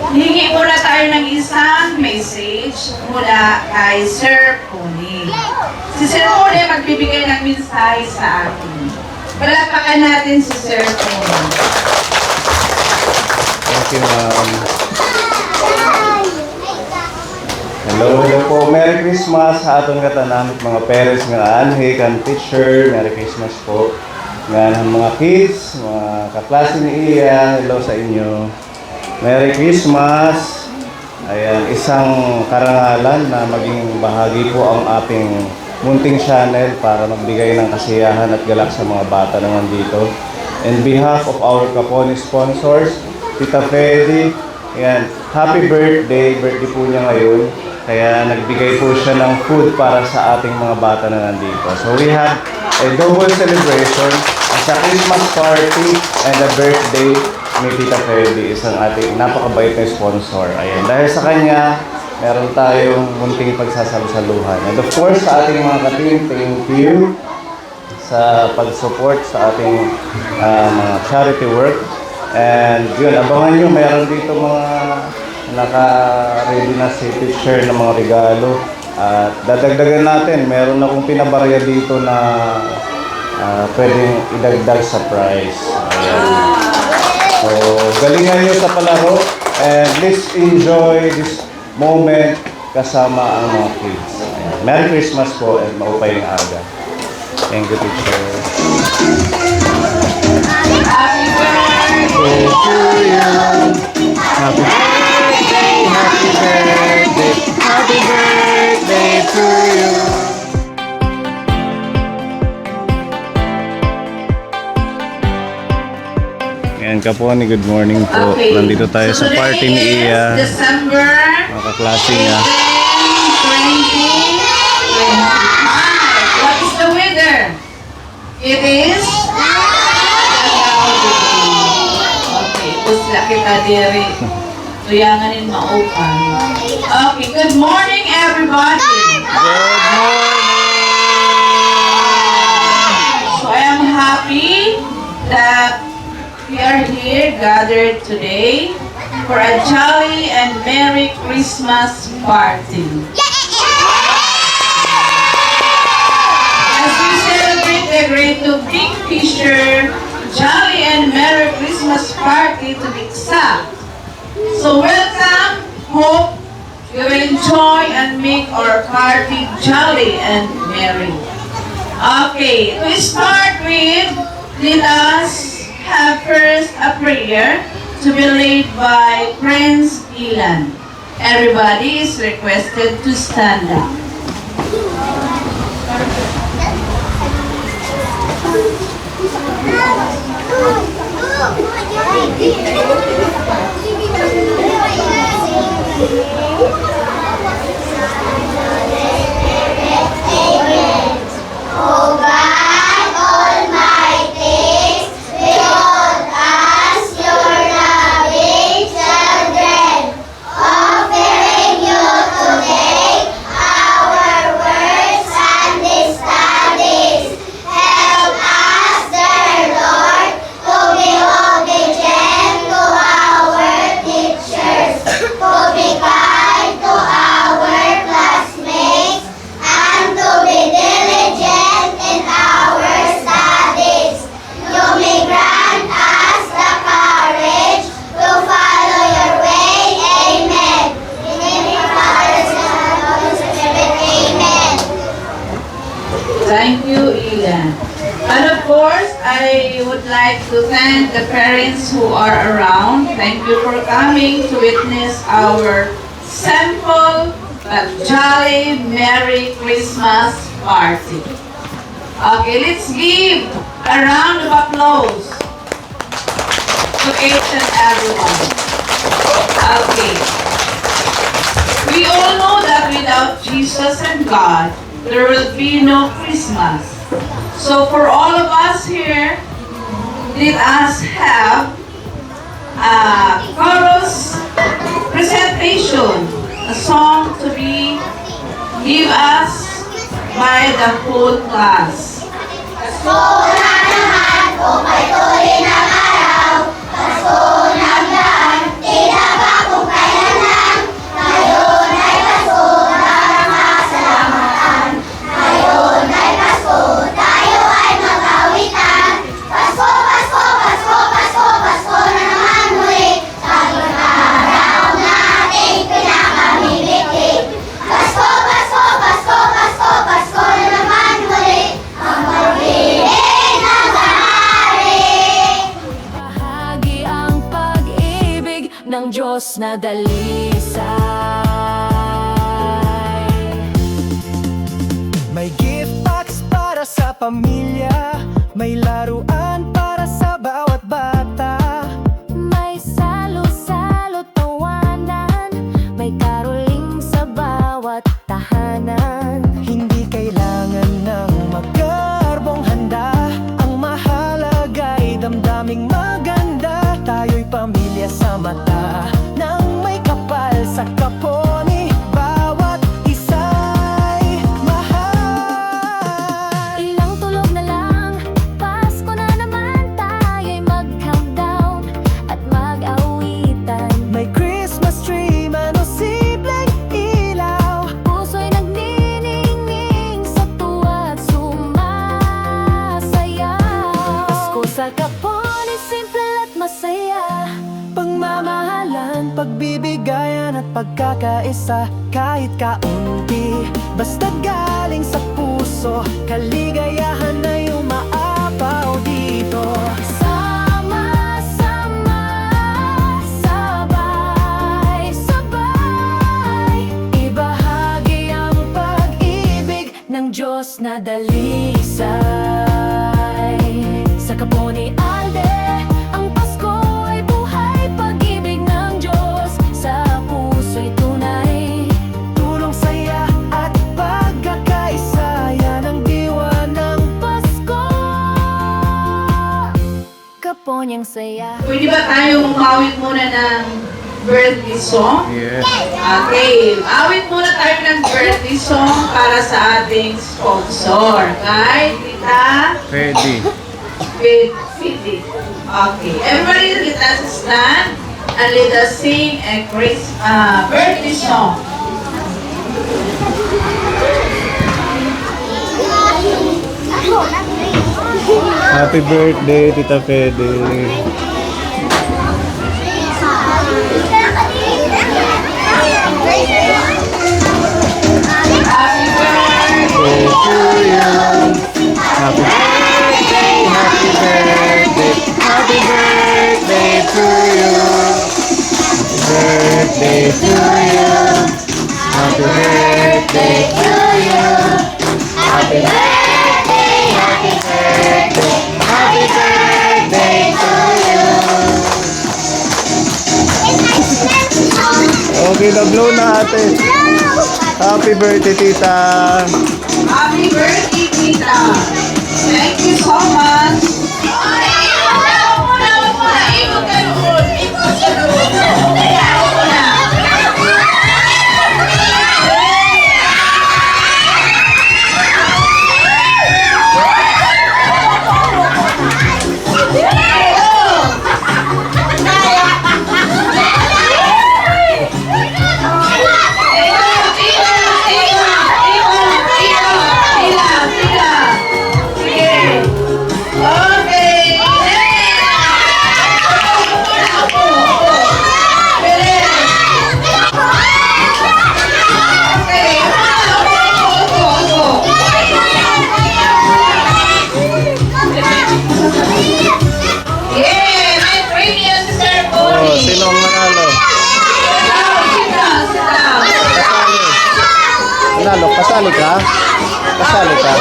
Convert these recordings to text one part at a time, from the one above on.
Hingi muna tayo ng isang message mula kay Sir Pony. Si Sir Pony magbibigay ng mensahe sa atin. Palakpakan natin si Sir Pony. Thank you, ma'am. Hello po. Merry Christmas sa atong katanan mga parents nga anhi kan teacher. Merry Christmas po. Nga mga kids, mga kaklase ni Iya. Hello sa inyo. Merry Christmas. Ayan, isang karangalan na maging bahagi po ang ating munting channel para magbigay ng kasiyahan at galak sa mga bata na nandito. In behalf of our Kaponi sponsors, Tita Freddy, ayan, happy birthday. Birthday po niya ngayon. Kaya nagbigay po siya ng food para sa ating mga bata na nandito. So we have a double celebration as a Christmas party and a birthday ni Tita Freddy, isang ating napakabait na sponsor. Ayan, dahil sa kanya, meron tayong munting pagsasalusaluhan. And of course, sa ating mga ka-team, thank you sa pag-support sa ating mga charity work. And yun, abangan nyo, mayroon dito mga naka-ready na si teacher ng mga regalo. At dadagdagan natin, meron akong pinabarya dito na pwedeng idagdag sa prize. Ayan. So, galingan nyo sa palaro and let's enjoy this moment kasama ang mga kids. Ayan. Merry Christmas po and maupay ng aga. Thank you, teacher. Happy birthday to you. Happy birthday, happy birthday, happy birthday to you. Ayan ka po, good morning po. Okay. Nandito tayo So sa party ni today is Iya. December Mga kaklase niya. 2025. What is the weather? It is okay, pusla kita diri. Tuyanganin maupan. Okay, good morning everybody. Good morning! So I am happy that we are here gathered today for a jolly and Merry Christmas party. As we celebrate the great to Big Fisher Jolly and Merry Christmas party to be exact. So welcome, hope you will enjoy and make our party jolly and merry. Okay, to start with, let us have first a prayer to be led by Prince Ilan. Everybody is requested to stand up. Oh God Almighty, behold us, your loving children, offering you today our words and studies. Help us, dear Lord, to be obedient to our teachers, to be kind to our classmates, and to be diligent in our studies. You may grant us the courage to follow your way. Amen. In the name of the Father, Son, and Holy Spirit. Amen. Thank you, Ilan. And of course, I would like to thank the parents who are around. Thank you for coming to witness our simple but jolly Merry Christmas party. Okay, let's give a round of applause to each and everyone. Okay. We all know that without Jesus and God, there will be no Christmas. So for all of us here, let us have a chorus presentation, a song to be give us by the whole class. Pasko na naman, kung may tuloy ng araw. Pasko na daan, tila ba kung kaya ng Diyos na dalisay. May gift box para sa pamilya, may laruan para sa bawat bata. May salo-salo tawanan, may caroling sa bawat tahanan. Hindi kailangan ng magarbong handa, ang mahalaga'y damdaming maganda. Tayo'y pamilya sa mata, nang may kapal sa kaponi, bawat isa'y mahal. Ilang tulog na lang, Pasko na naman, tayo'y mag-countdown at mag-awitan. May Christmas tree, manusimpleng ilaw. Puso'y nagniningning sa tuwa at sumasayaw. Pasko sa Kapone, simple at masaya. Pagmamahalan, pagbibigayan at pagkakaisa, kahit kaunti, basta't galing sa puso, kaligayahan ay umaapaw dito. Sama-sama, sabay-sabay, ibahagi ang pag-ibig ng Diyos na dalisay. Sa Kapone Alde, ang Pasko ay buhay, pag-ibig ng Diyos sa puso'y tunay. Tulong, saya at pagkakaisa, yan ang diwa ng Pasko, Kaponyang saya. Pwede ba tayong umawit muna ng birthday song? Yes. Okay, awit muna tayo ng birthday song para sa ating sponsor. Kay Tita Ready. Fiti. Okay, everybody let us stand and let us sing a birthday song. Happy birthday, Tita Fede. Happy birthday! Happy birthday, happy birthday, happy birthday to you. Happy birthday to you. Happy birthday to you. Happy birthday, happy birthday, happy birthday to you. Okay, na-blow na ate. Happy birthday, tita. Happy birthday, Tita! Thank you so much! Huwag muna! Ikot ka doon! Ikot ka doon! Huwag muna! Sino ang nanalo? Nanalo, kasali ka? Kasali ka?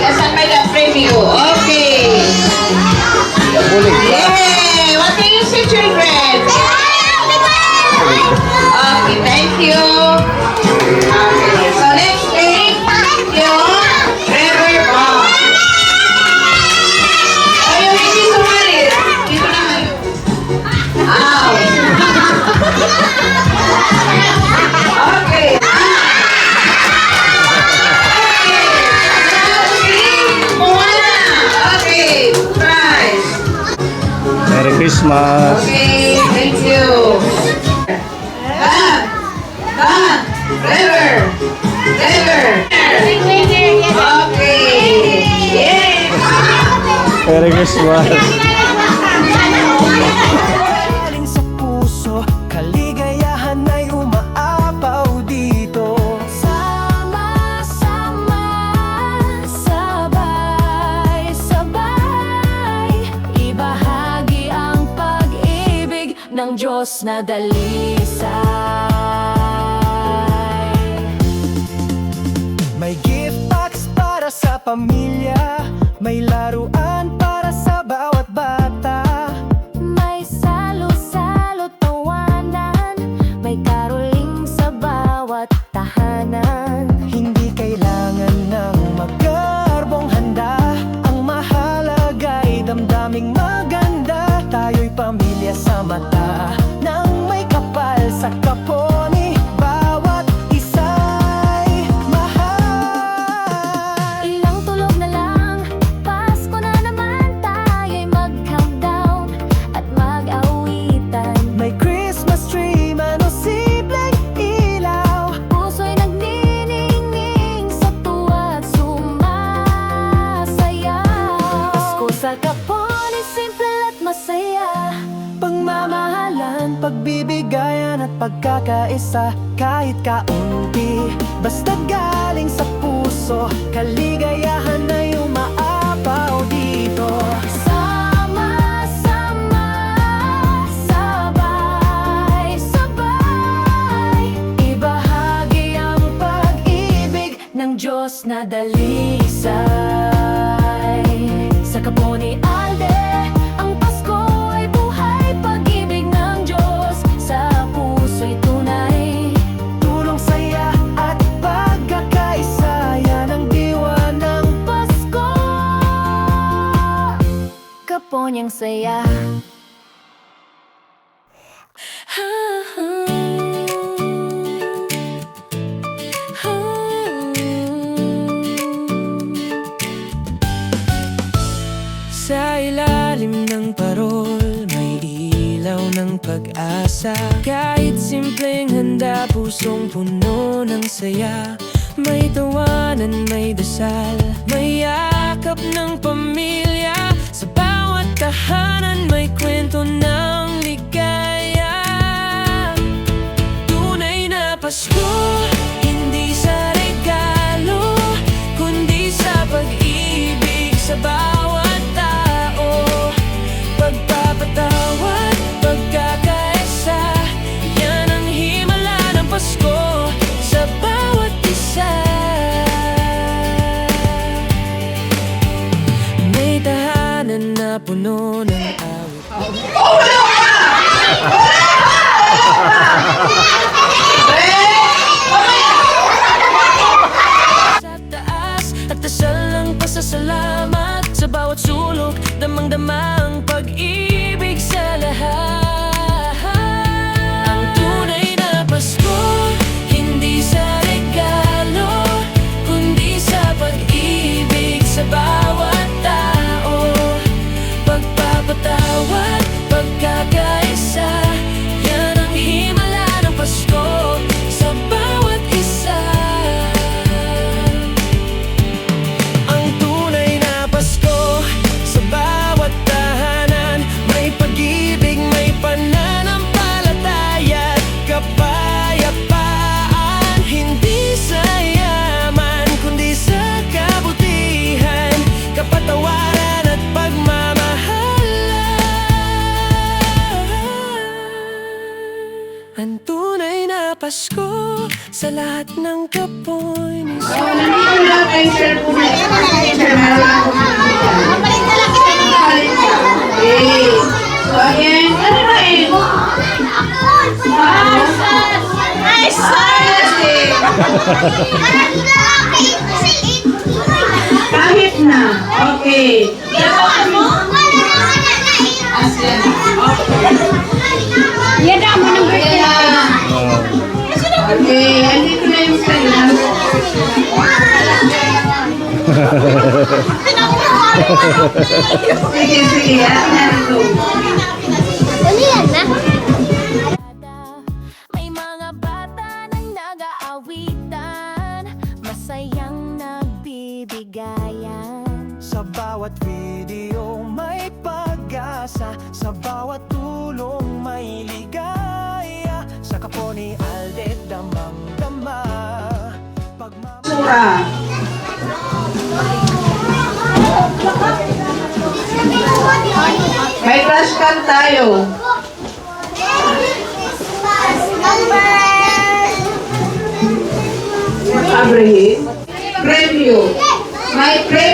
Asan may the preview? Okay. Bulig ka? Yay! What can you say, children? Okay, thank you. Okay, so next thing, yung River Bomb. Ayaw, hindi sumali. Dito na kayo. Ow! Okay. Moana. Okay, prize. Merry Christmas! Okay, thank you. Ban, river, river. Okay, yay. Merry Christmas! galing sa puso, kaligayahan ay umaapaw dito. Sama-sama, ng Diyos na dalisay. May gift box para sa pamilya, may laruan para sa bawat bata. May salo-salo tawanan, may caroling sa bawat tahanan. Hindi kailangan ng magkarbong handa, ang mahalaga'y damdaming maganda. Tayo'y pamilya sa mata, nang may kapal sa kaponi, bawat isa'y mahal. Ilang tulog na lang, Pasko na naman, tayo'y mag-countdown at mag-awitan. May Christmas tree, manusibleng ilaw. Puso'y nagniningning sa tuwa at sumasayaw. Pasko sa kapon, simple at masaya. Pagmamahalan, pagbibigayan at pagkakaisa, kahit kaunti, basta galing sa puso, kaligayahan ay umaapaw dito. Sama-sama, sabay-sabay, ibahagi ang pag-ibig ng Diyos na dalisay. Sa kaponi alde, ang Pasko ay buhay, pag-ibig ng Diyos sa puso'y tunay. Tulong, saya at pagkakaisa, yan ang diwa ng Pasko, kaponyang saya. Sa ilalim ng parol, may ilaw ng pag-asa. Kahit simpleng handa, pusong puno ng saya. May tawanan, may dasal, may yakap ng pamilya. Sa bawat tahanan, may kwento ng ligaya. Tunay na Pasko, hindi sa regalo, kundi sa pag-ibig sa bawat tao. Pagpapatawad, pagkakaisa, yan ang himala ng Pasko sa bawat isa. May tahanan na puno ng awit. Sa taas at dasal ng pasasalamat, sa bawat sulok, damang-dama ang pag-ibig sa lahat. Ang tunay na Pasko, hindi sa regalo, kundi sa pag-ibig sa bawat tao. Pagpapatawad, pagkakaisa, yan ang himala ng Pasko sa bawat isa. Ang tunay na Pasko, sa bawat tahanan, may pag-ibig, may pananampalataya at kapayapaan. Hindi sa yaman, kundi sa kabutihan, kapatawaran at pagmamahalan. Ang tunay na Pasko sa lahat ng kapoy ni So, nandito lang kay Sir Punet. Sir, meron ako Balik na lang kita. Kapalit ka. Okay. So, again, ano ba eh? Nice, Kahit na. Okay. Asin. Okay. Yan ang mo ng birthday. Kaya, okay. Andito na yung sa'yo. Sige, sige. Atin na ito. Ano yan na? May mga bata nang nag-aawitan, masayang nagbibigayan. Sa bawat video may pag-asa, sa bawat tulong may ligaya. Sa kaponi alde, damang-dama. Sura. May crush cam tayo. Abraham. Preview. My preview.